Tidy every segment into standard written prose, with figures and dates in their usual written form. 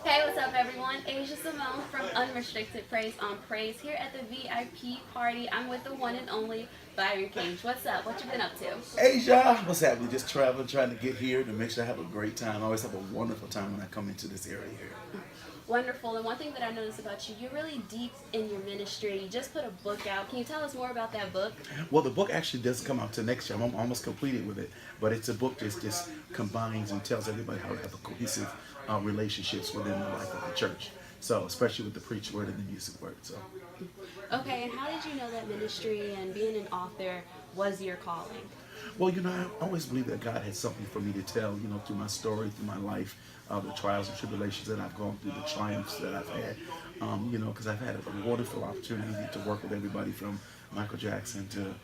Hey, what's up, everyone? Asia Simone from Unrestricted Praise on Praise here at the VIP party. I'm with the one and only Byron Cage. What's up? What you been up to? Asia, what's happening? Just traveling, trying to get here to make sure I have a great time. I always have a wonderful time when I come into this area here. Wonderful. And one thing that I noticed about you, you're really deep in your ministry. You just put a book out. Can you tell us more about that book? Well, the book actually doesn't come out till next year. I'm almost completed with it, but it's a book that just combines and tells everybody how to have a cohesive relationships within the life of the church. So, especially with the preach word and the music word. So. Okay, and how did you know that ministry and being an author was your calling? Well, I always believe that God had something for me to tell, through my story, through my life, the trials and tribulations that I've gone through, the triumphs that I've had, because I've had a wonderful opportunity to work with everybody from Michael Jackson to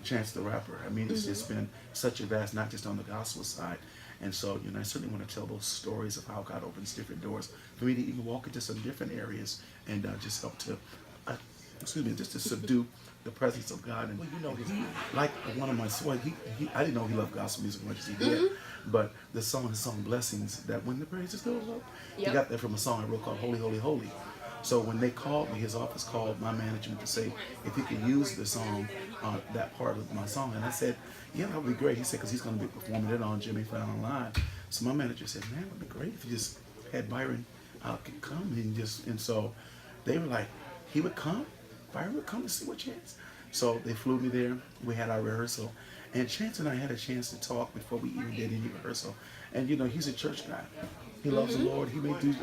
Chance the Rapper. I mean, it's just been such a vast, not just on the gospel side. And so, I certainly want to tell those stories of how God opens different doors for me to even walk into some different areas and just help to, just to subdue the presence of God. And like one of my I didn't know he loved gospel music as much as he did, but his song Blessings, that when the praises go up, he got that from a song I wrote called Holy, Holy, Holy. So when they called me, his office called my management to say if he could use the song, that part of my song, and I said, yeah, that would be great. He said, because he's going to be performing it on Jimmy Fallon Live. So my manager said, man, it would be great if you just had Byron come and so they were like, he would come, Byron would come to see what Chance. So they flew me there. We had our rehearsal, and Chance and I had a chance to talk before we even did any rehearsal. And he's a church guy. He loves the Lord. He may do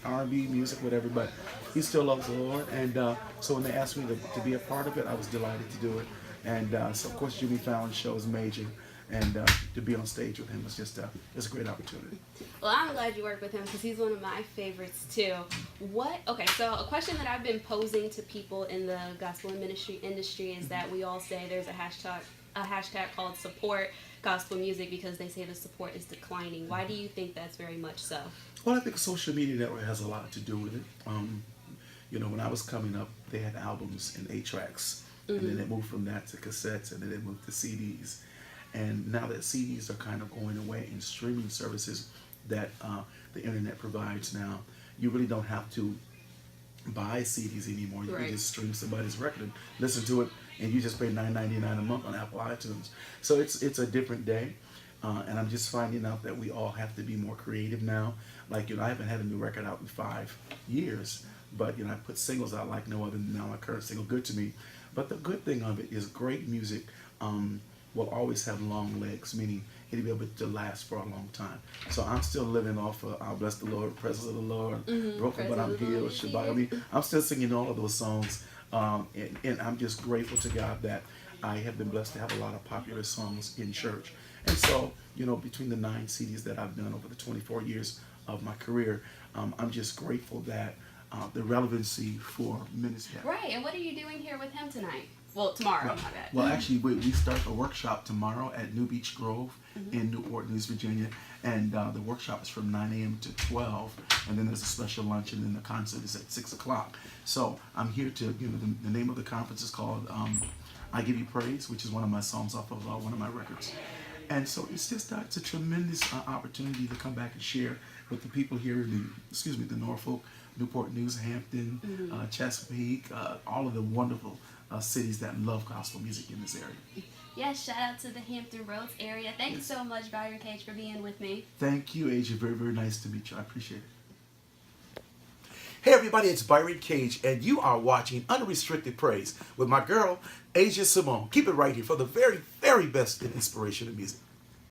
R&B music, whatever, but he still loves the Lord. And so when they asked me to be a part of it, I was delighted to do it. And so of course Jimmy Fallon's show is major, and to be on stage with him was just it's a great opportunity. Well, I'm glad you work with him because he's one of my favorites too. Okay, so a question that I've been posing to people in the gospel and ministry industry is that we all say there's a hashtag called support gospel music because they say the support is declining. Why do you think that's very much so? Well, I think social media network has a lot to do with it. When I was coming up, they had albums and 8 tracks, and then they moved from that to cassettes, and then they moved to CDs. And now that CDs are kind of going away in streaming services that the internet provides now, you really don't have to buy CDs anymore. You can just stream somebody's record and listen to it, and you just pay $9.99 a month on Apple iTunes. So it's a different day, and I'm just finding out that we all have to be more creative now. Like, I haven't had a new record out in 5 years, but I put singles out like no other than now my current single, Good to Me. But the good thing of it is great music will always have long legs, meaning it'll be able to last for a long time. So I'm still living off of I'll Bless the Lord, Presence of the Lord, Broken But I'm Healed, Shabbat. I mean, I'm still singing all of those songs, and I'm just grateful to God that I have been blessed to have a lot of popular songs in church. And so, between the 9 CDs that I've done over the 24 years of my career, I'm just grateful that the relevancy for ministry. Right, and what are you doing here with him tonight? Well, tomorrow, my bad. Well, actually, we start a workshop tomorrow at New Beach Grove in Newport News, Virginia. And the workshop is from 9 a.m. to 12. And then there's a special lunch, and then the concert is at 6 o'clock. So I'm here to, the name of the conference is called I Give You Praise, which is one of my songs off of one of my records. And so it's just it's a tremendous opportunity to come back and share with the people here in the Norfolk, Newport News, Hampton, Chesapeake, all of the wonderful cities that love gospel music in this area. Yes, shout out to the Hampton Roads area. Thank you so much, Byron Cage, for being with me. Thank you, Asia. Very, very nice to meet you. I appreciate it. Hey everybody, it's Byron Cage, and you are watching Unrestricted Praise with my girl, Asia Simone. Keep it right here for the very, very best in inspirational music.